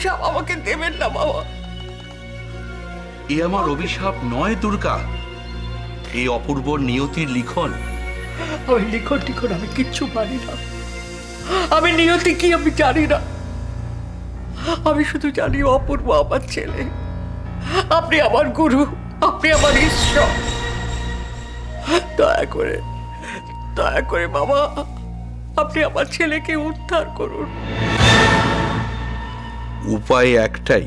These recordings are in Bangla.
অভিশাপ আমাকে দেবেন না বাবা। এ আমার অভিশাপ নয় দুর্গা, এই অপূর্ব নিয়তির লিখন। আমি লিখন আমি কিচ্ছু পারি না। আমি নিয়তি কি আমি জানি না। আমি শুধু জানি অপূর্ব আমার ছেলে, আপনি আমার গুরু, আপনি আমার ঈশ্বর। দয়া করে বাবা, আপনি আমার ছেলেকে উদ্ধার করুন। উপায় একটাই।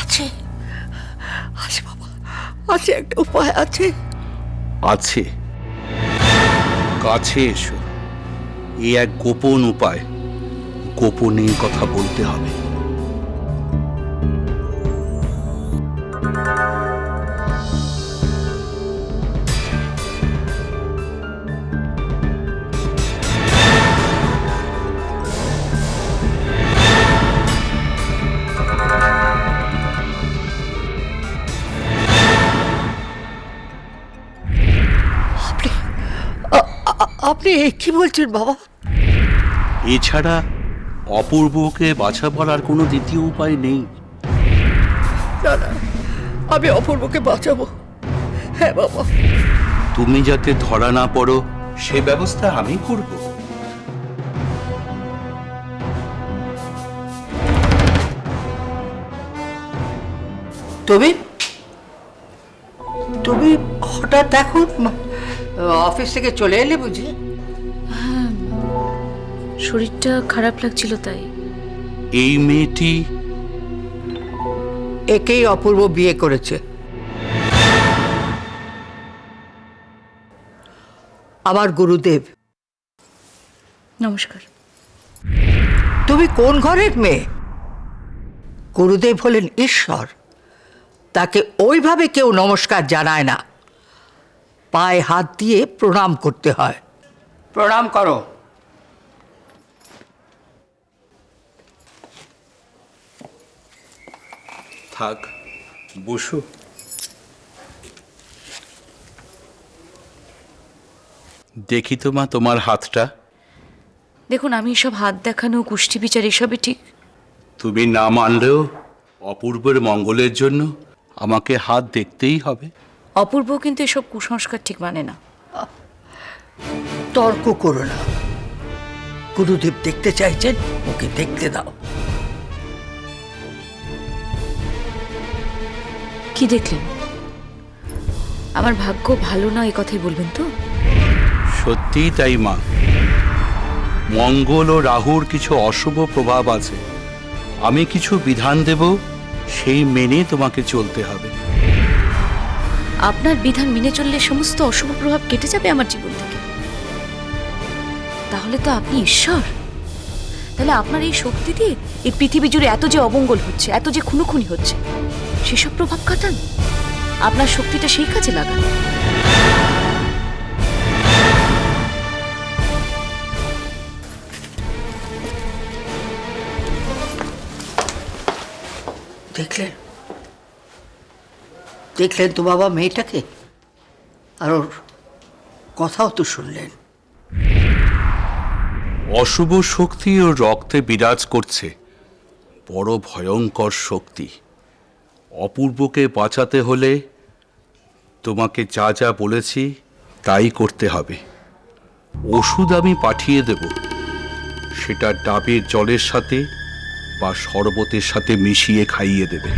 আছে আছে বাবা, আছে, একটা উপায় আছে। আছে, কাছে এসো। এ এক গোপন উপায়, গোপনে কথা বলতে হবে। আপনি কি বলছেন বাবা? এছাড়া অপূর্বকে বাঁচাবার আর কোনো দ্বিতীয় উপায় নেই। না, আমি অপূর্বকে বাঁচাবো। হ্যাঁ বাবা। তুমি যাতে ধরা না পড়ো সে ব্যবস্থা আমি করব। তুমি হঠাৎ এখন অফিস থেকে চলে এলে বুঝি? হ্যাঁ, শরীরটা খারাপ লাগছিল তাই। এই মেয়েটি, একেই অপূর্ব বিয়ে করেছে। আমার গুরুদেব। নমস্কার। তুমি কোন ঘরের মেয়ে? গুরুদেব হলেন ঈশ্বর, তাকে ওইভাবে কেউ নমস্কার জানায় না, পায়ে হাত দিয়ে প্রণাম করতে হয়। প্রণাম করো। থাক, বসো। দেখি তো মা তোমার হাতটা। দেখুন, আমি এসব হাত দেখানো, কুষ্টি বিচার এসবই ঠিক। তুমি না মানলেও অপূর্বের মঙ্গলের জন্য আমাকে হাত দেখতেই হবে। অপূর্ব কিন্তু এসব কুসংস্কার ঠিক মানে না। তর্ক করো না। গুরুদেব দেখতে চাইছেন, ওকে দেখতে দাও। কি দেখলেন? আমার ভাগ্য ভালো না এই কথাই বলবেন তো? সত্যিই তাই মা। মঙ্গল ও রাহুর কিছু অশুভ প্রভাব আছে। আমি কিছু বিধান দেব, সেই মেনে তোমাকে চলতে হবে। আপনার বিধান মেনে চললে সমস্ত অশুভ প্রভাব কেটে যাবে আমার জীবন থেকে। তাহলে তো আপনি ঈশ্বর। তাহলে আপনার এই শক্তি দিয়ে এই পৃথিবী জুড়ে এত যে অমঙ্গল হচ্ছে, এত যে খুনোখুনি হচ্ছে, সেসব প্রভাব কাটান। আপনার শক্তিটা সেই কাজে লাগান। দেখলেন তো বাবা মেয়েটাকে, আর ওর কথাও তো শুনলেন। অশুভ শক্তি ও রক্তে বিরাজ করছে, বড় ভয়ঙ্কর শক্তি। অপূর্বকে বাঁচাতে হলে তোমাকে যা যা বলেছি তাই করতে হবে। ওষুধ আমি পাঠিয়ে দেব, সেটা ডাবের জলের সাথে বা শরবতের সাথে মিশিয়ে খাইয়ে দেবে।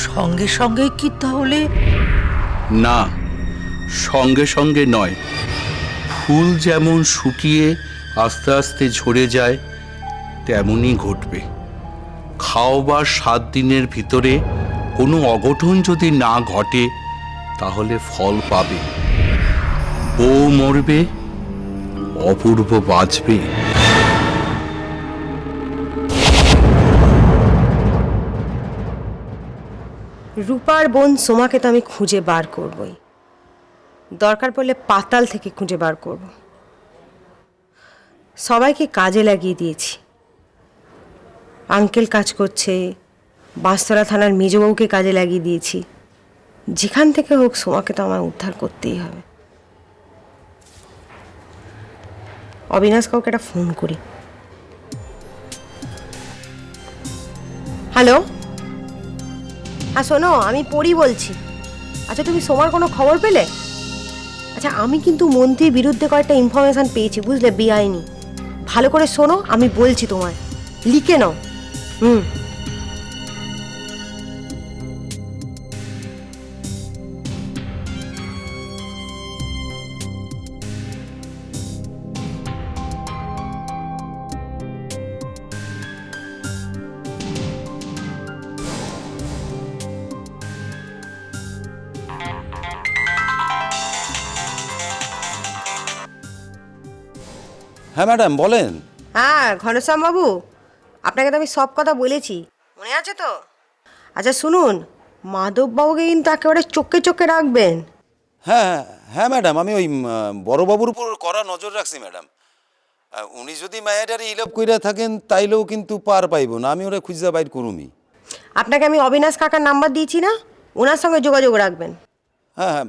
সঙ্গে সঙ্গে কি তাহলে? না, সঙ্গে সঙ্গে নয়। ফুল যেমন শুকিয়ে আস্তে আস্তে ঝরে যায়, তেমনই ঘটবে। খাওয়াবার 7 দিনের ভিতরে কোনো অঘটন যদি না ঘটে তাহলে ফল পাবে। বউ মরবে, অপূর্ব বাঁচবে। রূপার বোন সোমাকে তো আমি খুঁজে বার করবই, দরকার পড়লে পাতাল থেকে খুঁজে বার করব। সবাইকে কাজে লাগিয়ে দিয়েছি। আঙ্কেল কাজ করছে, বাঁশতলা থানার মেজবাবুকে কাজে লাগিয়ে দিয়েছি। যেখান থেকে হোক সোমাকে তো আমায় উদ্ধার করতেই হবে। অবিনাশ কাউকে একটা ফোন করি। হ্যালো, হ্যাঁ শোনো, আমি পড়ি বলছি। আচ্ছা, তুমি সোমার কোনো খবর পেলে? আচ্ছা, আমি কিন্তু মন্ত্রীর বিরুদ্ধে কয়েকটা ইনফরমেশন পেয়েছি, বুঝলে, বেআইনি। ভালো করে শোনো, আমি বলছি তোমায়, লিখে নাও। হুম। হ্যাঁ ম্যাডাম বলেন। হ্যাঁ ঘনশ্যাম বাবু, আপনাকে তো আমি সব কথা বলেছি, মনে আছে তো? আচ্ছা শুনুন, মাধববাবুকে কিন্তু একেবারে চোখে চোখে রাখবেন। হ্যাঁ হ্যাঁ ম্যাডাম, আমি ওই বড়বাবুর উপর কড়া নজর রাখছি ম্যাডাম। উনি যদি মায়াডারে ইলাপ কইরা থাকেন তাইলেও কিন্তু পার পাইব না, আমি ওরা খুঁজা বাইর করুমি। আপনাকে আমি অবিনাশ কাকার নাম্বার দিয়েছি না, ওনার সঙ্গে যোগাযোগ রাখবেন। হ্যাঁ হ্যাঁ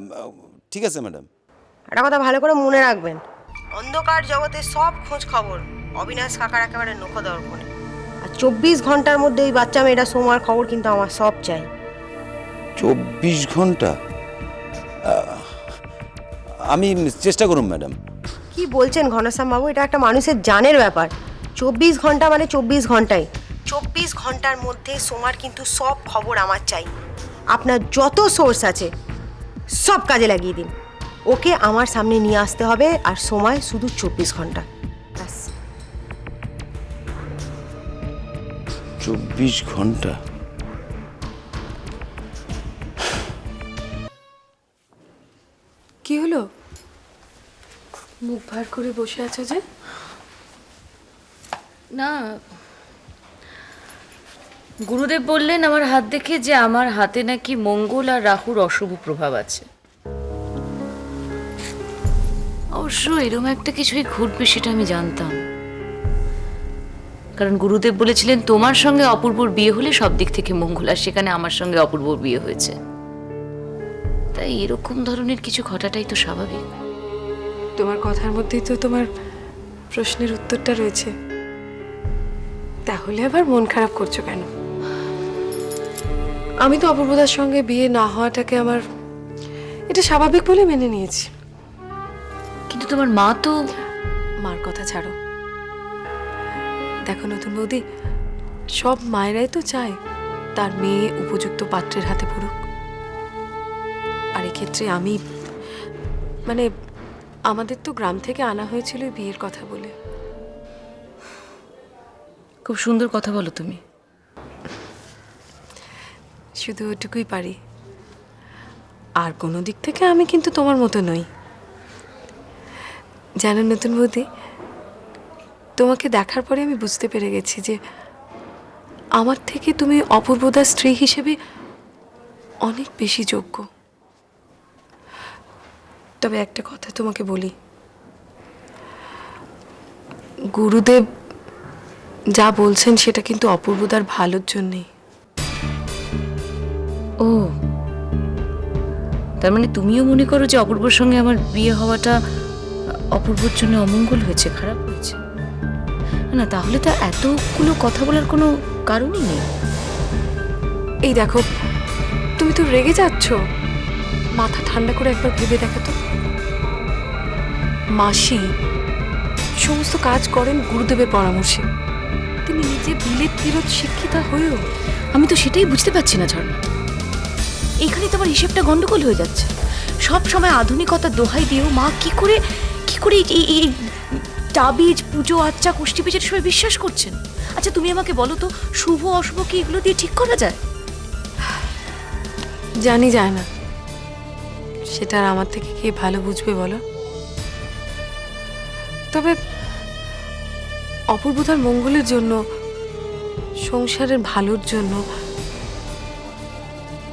ঠিক আছে ম্যাডাম। একটা কথা ভালো করে মনে রাখবেন, অন্ধকার জগতে সব খোঁজ খবর অবিনাশ কাকার একেবারে নখদর্পণে। আর 24 ঘন্টার মধ্যে ওই বাচ্চা মেয়েটা সোমার খবর কিন্তু আমার সব চাই। 24 ঘন্টা? আমি চেষ্টা করুন ম্যাডাম। কি বলছেন ঘনশ্যাম বাবু, এটা একটা মানুষের জানের ব্যাপার। 24 ঘন্টা মানে 24 ঘন্টাই। 24 ঘন্টার মধ্যে সোমার কিন্তু সব খবর আমার চাই। আপনার যত সোর্স আছে সব কাজে লাগিয়ে দিন, ওকে আমার সামনে নিয়ে আসতে হবে। আর সময় শুধু 24 ঘন্টা, ব্যাস। 24 ঘন্টা? কি হলো, মুখ ভার করে বসে আছো যে? না, গুরুদেব বললেন আমার হাত দেখে যে আমার হাতে নাকি মঙ্গল আর রাহুর অশুভ প্রভাব আছে। অবশ্য এরকম একটা কিছুই ঘটবে সেটা আমি জানতাম, কারণ গুরুদেব বলেছিলেন তোমার সঙ্গে অপূর্বর বিয়ে হলে সব দিক থেকে মঙ্গল, আর সেখানে আমার সঙ্গে অপূর্বর বিয়ে হয়েছে। তাই এরকম ধরনের কিছু ঘটাটাই তো স্বাভাবিক। তোমার কথার মধ্যেই তো তোমার প্রশ্নের উত্তরটা রয়েছে। তাহলে আবার মন খারাপ করছো কেন? আমি তো অপূর্বদার সঙ্গে বিয়ে না হওয়াটাকে আমার এটা স্বাভাবিক বলে মেনে নিয়েছি। কিন্তু তোমার মা তো... মার কথা ছাড়ো, দেখো নতুন বৌদি, সব মায়েরাই তো চায় তার মেয়ে উপযুক্ত পাত্রের হাতে পড়ুক। আর এক্ষেত্রে আমি মানে আমাদের তো গ্রাম থেকে আনা হয়েছিল বিয়ের কথা বলে। খুব সুন্দর কথা বলো তুমি। শুধু ওটুকুই পারি, আর কোনো দিক থেকে আমি কিন্তু তোমার মতো নই। জানো নতুন বৌদি, তোমাকে দেখার পরে আমি বুঝতে পেরে গেছি যে আমার থেকে তুমি অপূর্বদার স্ত্রী হিসেবে অনেক বেশি যোগ্য। তবে একটা কথা তোমাকে বলি, গুরুদেব যা বলছেন সেটা কিন্তু অপূর্বদার ভালোর জন্যেই। ও, তার মানে তুমিও মনে করো যে অপূর্বর সঙ্গে আমার বিয়ে হওয়াটা অপূর্বর জন্য অমঙ্গল হয়েছে, খারাপ হয়েছে? না, তাহলে তো এতগুলো কথা বলার কোনো কারণই নেই। এই দেখো, তুমি তো রেগে যাচ্ছ, মাথা ঠান্ডা করে একবার ভেবে দেখো তো। মাসি সমস্ত কাজ করেন গুরুদেবের পরামর্শে, তিনি নিজে বিলেত ফেরত শিক্ষিতা হয়েও। আমি তো সেটাই বুঝতে পারছি না ঝর্ণা, এইখানে তোমার হিসেবটা গন্ডগোল হয়ে যাচ্ছে। সব সময় আধুনিকতার দোহাই দিয়েও মা কি করে এই তাবিজ, পুজো, আচ্চা, কুষ্টি পিজের সবাই বিশ্বাস করছেন। আচ্ছা তুমি আমাকে বলো তো, শুভ অশুভ কি এগুলো দিয়ে ঠিক করা যায়? জানি যায় না, সেটা আর আমার থেকে কে ভালো বুঝবে বলো। তবে অপূর্বতার মঙ্গলের জন্য, সংসারের ভালোর জন্য,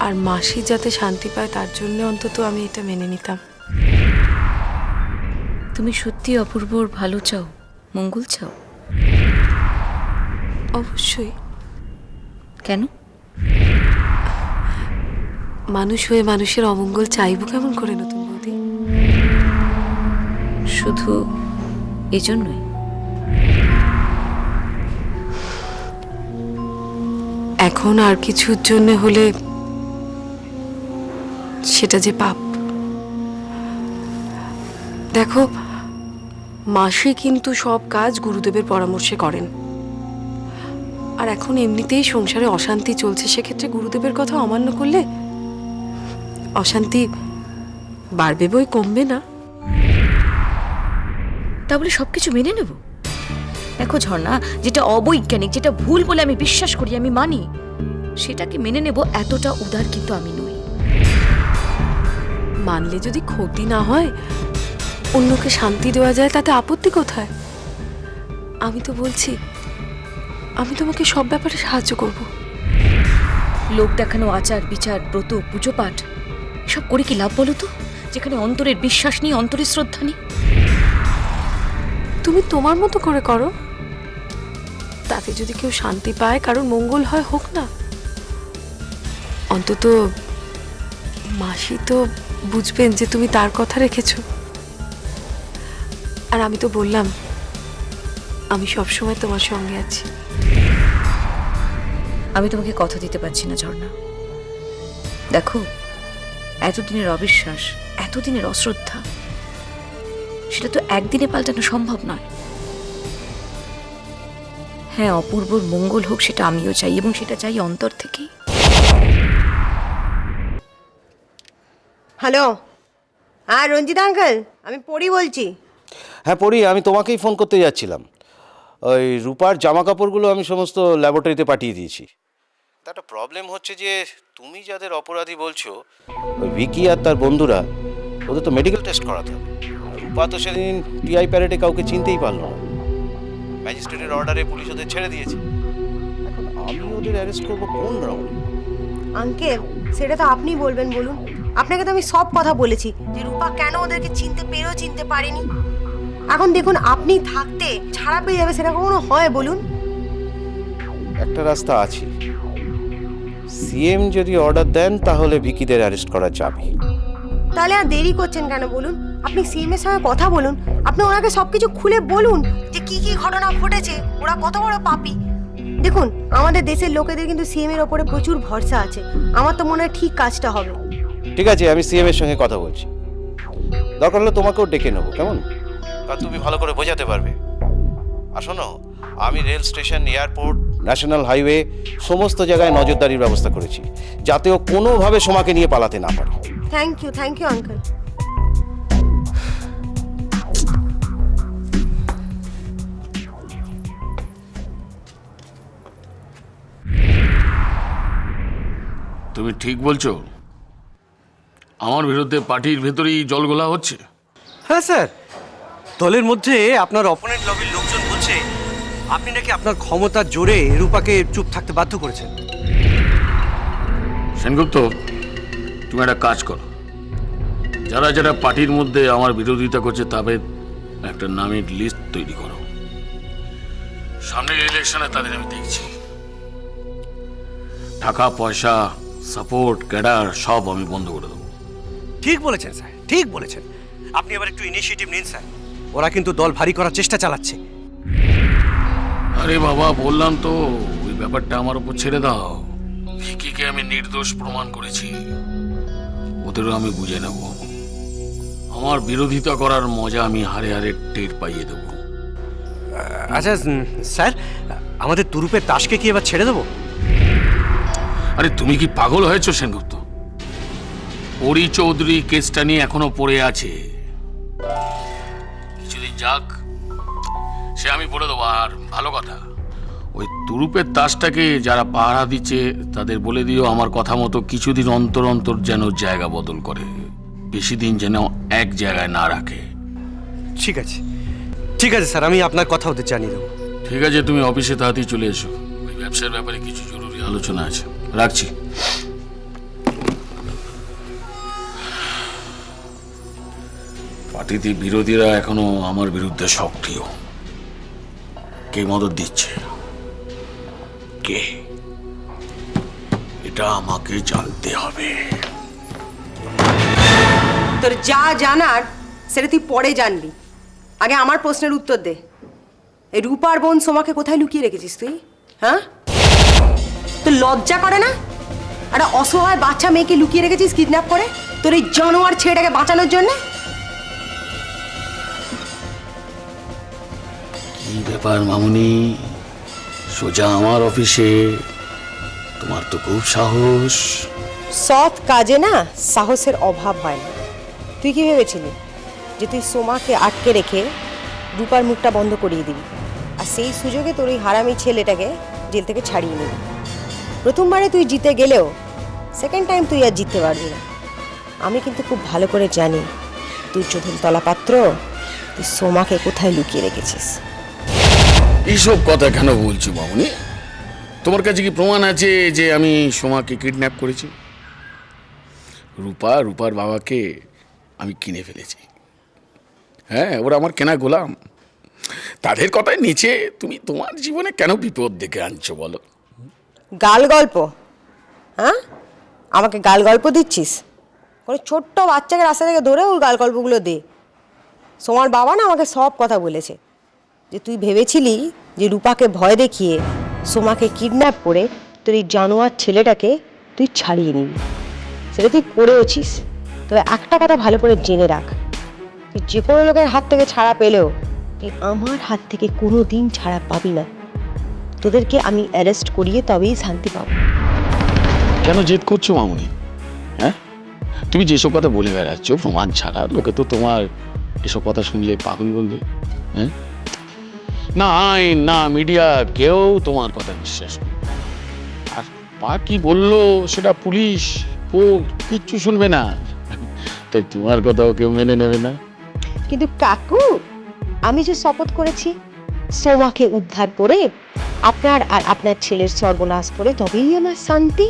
আর মাসি যাতে শান্তি পায় তার জন্য অন্তত আমি এটা মেনে নিতাম। তুমি সত্যি অপূর্বর ভালো চাও, মঙ্গল চাও? অবশ্যই। কেন? মানুষ হয়ে মানুষের অমঙ্গল চাইবো কেমন করে নতুন বৌদি? শুধু এজন্যই? এখন এখন আর কিছুর জন্য হলে সেটা যে পাপ। দেখো, মাসি কিন্তু সব কাজ গুরুদেবের পরামর্শে করেন, আর এখন এমনিতেই সংসারে অশান্তি চলছে, সেক্ষেত্রে গুরুদেবের কথা অমান্য করলে অশান্তি বাড়বে বই কমবে না। তা বলে সবকিছু মেনে নেব? দেখো ঝর্ণা, যেটা অবৈজ্ঞানিক, যেটা ভুল বলে আমি বিশ্বাস করি, আমি মানি, সেটাকে মেনে নেব এতটা উদার কিন্তু আমি নই। মানলে যদি ক্ষতি না হয়, অন্যকে শান্তি দেওয়া যায়, তাতে আপত্তি কোথায়? আমি তো বলছি, আমি তোমাকে সব ব্যাপারে সাহায্য করব। লোক দেখানো আচার বিচার, ব্রত, পুজো পাঠ সব করে কি লাভ বলো তো, যেখানে অন্তরের বিশ্বাস নেই, অন্তরের শ্রদ্ধা নেই? তুমি তোমার মতো করে করো, তাতে যদি কেউ শান্তি পায়, কারোর মঙ্গল হয়, হোক না। অন্তত মাসি তো বুঝবেন যে তুমি তার কথা রেখেছো। আর আমি তো বললাম, আমি সবসময় তোমার সঙ্গে আছি। আমি তোমাকে কথা দিতে পারছি না ঝর্ণা। দেখো, এতদিনের অবিশ্বাস, এতদিনের অশ্রদ্ধা, সেটা তো একদিনে পাল্টানো সম্ভব নয়। হ্যাঁ, অপূর্বর মঙ্গল হোক, সেটা আমিও চাই, এবং সেটা চাই অন্তর থেকেই। হ্যালো, হ্যাঁ রঞ্জিত আঙ্কেল, আমি পড়ি বলছি। হ্যাঁ পড়ি, আমি তোমাকেই ফোন করতে যাচ্ছিলাম। ওই রূপার জামা কাপড়গুলো আমি সমস্ত ল্যাবরেটরিতে পাঠিয়ে দিয়েছি। তা একটা প্রবলেম হচ্ছে যে তুমি যাদের অপরাধী বলছো, ওই ভিকি আর তার বন্ধুরা, ওদের তো মেডিকেল টেস্ট করাতে হবে। রূপা তো সেদিন টিআই প্যারেডে কাউকে চিনতেই পারলো না। ম্যাজিস্ট্রেটের অর্ডারে পুলিশ ওদের ছেড়ে দিয়েছে। এখন আমি ওদের অ্যারেস্ট করবো কোন রাউন্ডে? আঙ্কেল, সেটা তো আপনি বলবেন, বলুন। আপনাকে তো আমি সব কথা বলেছি যে রূপা কেন ওদেরকে চিনতে পেরেও চিনতে পারেনি। এখন দেখুন, আপনি থাকতে ছাড়া পেয়ে যাবে, সেটা কখনো হয় বলুন? একটা রাস্তা আছে, সিএম যদি অর্ডার দেন তাহলে ভিকিদের অ্যারেস্ট করা যাবে। তাহলে আর দেরি করছেন কেন বলুন? আপনি সিএম এর সঙ্গে কথা বলুন, আপনি ওনাকে সবকিছু খুলে বলুন যে কি কি ঘটনা ঘটেছে, ওরা কত বড় পাপী। দেখুন, আমাদের দেশের লোকেদের কিন্তু সিএম এর ওপরে প্রচুর ভরসা আছে। আমার তো মনে হয় ঠিক কাজটা হবে। ঠিক আছে, আমি সিএম এর সঙ্গে কথা বলছি। দরকার হলে তোমাকেও ডেকে নেবো, কেমন? কারণ তুমি ভালো করে বোঝাতে পারবে। আর শোনো, আমি rail station, airport, national highway সমস্ত জায়গায় নজরদারির ব্যবস্থা করেছি, যাতে ও কোনোভাবে সোমাকে নিয়ে পালাতে না পারে। Thank you uncle. তুমি ঠিক বলছো? আমার বিরুদ্ধে পার্টির ভেতরেই জলগোলা হচ্ছে। হ্যাঁ স্যার, দলের মধ্যে আপনার অপোনেন্ট লবির লোকজন বলছে আপনি নাকি আপনার ক্ষমতার জোরে রূপাকে চুপ থাকতে বাধ্য করেছেন। সেনগুপ্ত, তুমি একটা কাজ করো, যারা যারা পার্টির মধ্যে আমার বিরোধিতা করছে তাদের একটা নামের লিস্ট তৈরি করো। সামনের ইলেকশনে তাদের আমি দেখছি। টাকা পয়সা, সাপোর্ট, ক্যাডার সব আমি বন্ধ করে দেবো। ঠিক বলেছেন স্যার, ঠিক বলেছেন। আপনি এবার একটু ইনিশিয়েটিভ নিন স্যার, ওরা কিন্তু দল ভারী করার চেষ্টা চালাচ্ছে। আরে বাবা, বললাম তো, ওই ব্যাপারটা আমার উপর ছেড়ে দাও। ভিকিকে আমি নির্দোষ প্রমাণ করেছি, ওদেরও আমি বুঝে নেব। আমার বিরোধিতা করার মজা আমি হারে হারে টের পাইয়ে দেব। আচ্ছা স্যার, আমাদের তুরুপের তাসকে কি এবার ছেড়ে দেবো? আরে তুমি কি পাগল হয়েছো সেনগুপ্ত? পরি চৌধুরী কেসটা নিয়ে এখনো পড়ে আছে, কিছুদিন যাক, সে আমি বলে দেবো। আর ভালো কথা, ওই তুরুপের তাসটাকে যারা পাহারা দিচ্ছে তাদের বলে দিও আমার কথা মতো কিছুদিন অন্তর অন্তর যেন জায়গা বদল করে, বেশি দিন যেন এক জায়গায় না রাখে। ঠিক আছে, ঠিক আছে স্যার, আমি আপনার কথা ওদের জানিয়ে দেবো। ঠিক আছে, তুমি অফিসে তাড়াতাড়ি চলে এসো, ওই ব্যবসার ব্যাপারে কিছু জরুরি আলোচনা আছে। রাখছি। পার্টিতে বিরোধীরা এখনো আমার বিরুদ্ধে সক্রিয়। কে মদত দিচ্ছে, কে, এটা আমাকে জানতে হবে। তোর যা জানার সেটা তুই পরে জানবি, আগে আমার প্রশ্নের উত্তর দে। এই রূপার বোন সোমাকে কোথায় লুকিয়ে রেখেছিস তুই? হ্যাঁ, তোর লজ্জা করে না? একটা অসহায় বাচ্চা মেয়েকে লুকিয়ে রেখেছিস কিডন্যাপ করে তোর এই জানোয়ার ছেলেটাকে বাঁচানোর জন্য। কি ব্যাপার মামুনি, সোজা আমার অফিসে? তোমার তো খুব সাহস। সৎ কাজে না সাহসের অভাব হয় না। তুই কি ভেবেছিলি যে তুই সোমাকে আটকে রেখে রূপার মুখটা বন্ধ করিয়ে দিবি, আর সেই সুযোগে তোর ওই হারামি ছেলেটাকে জেল থেকে ছাড়িয়ে নিবি? প্রথমবারে তুই জিতে গেলেও সেকেন্ড টাইম তুই আর জিততে পারবি না। আমি কিন্তু খুব ভালো করে জানি তুই চোধন তলা পাত্র, তুই সোমাকে কোথায় লুকিয়ে রেখেছিস। এইসব কথা কেন বলছো মামুনি? তোমার কাছে কি প্রমাণ আছে যে আমি সোমাকে কিডন্যাপ করেছি? রূপার বাবাকে আমি কিনে ফেলেছি। হ্যাঁ, ওরা আমার কেনা গোলাম। তাদের কথায় নিচে তুমি তোমার জীবনে কেন বিপদ ডেকে আনছো বলো? গাল গল্প? হ্যাঁ, আমাকে গাল গল্প দিচ্ছিস? কোনো ছোট্ট বাচ্চাকে রাস্তা থেকে ধরে ওই গাল গল্পগুলো দে। সোমার বাবা না আমাকে সব কথা বলেছে যে তুই ভেবেছিলি যে রূপাকে ভয় দেখিয়ে সোমাকে কিডন্যাপ করে তোর এই জানোয়ার ছেলেটাকে তুই ছাড়িয়ে নিবি। সেটা তুই করেওছিস। তবে একটা কথা ভালো করে জেনে রাখ, তুই যে কোনো লোকের হাত থেকে ছাড়া পেলেও তুই আমার হাত থেকে কোনো দিন ছাড়া পাবি না। তোদেরকে আমি অ্যারেস্ট করিয়ে তবেই শান্তি পাবো। কেন জেদ করছো মামুনি? হ্যাঁ, তুমি যেসব কথা বলে বেড়াচ্ছ প্রমাণ ছাড়া, লোকে তো তোমার এসব কথা শুনলে পাগল বলবে। হ্যাঁ, না আইন না মিডিয়া কেউ তোমার কথা বিশ্বাস করবে না। আর পা কি বললো সেটা পুলিশ ও কিচ্ছু শুনবে না, তাই তোমার কথাও কেউ মেনে নেবে না। কিন্তু কাকু, আমি যে শপথ করেছি সোমাকে উদ্ধার করে আপনার আর আপনার ছেলের সর্বনাশ করে তবেই আমার শান্তি।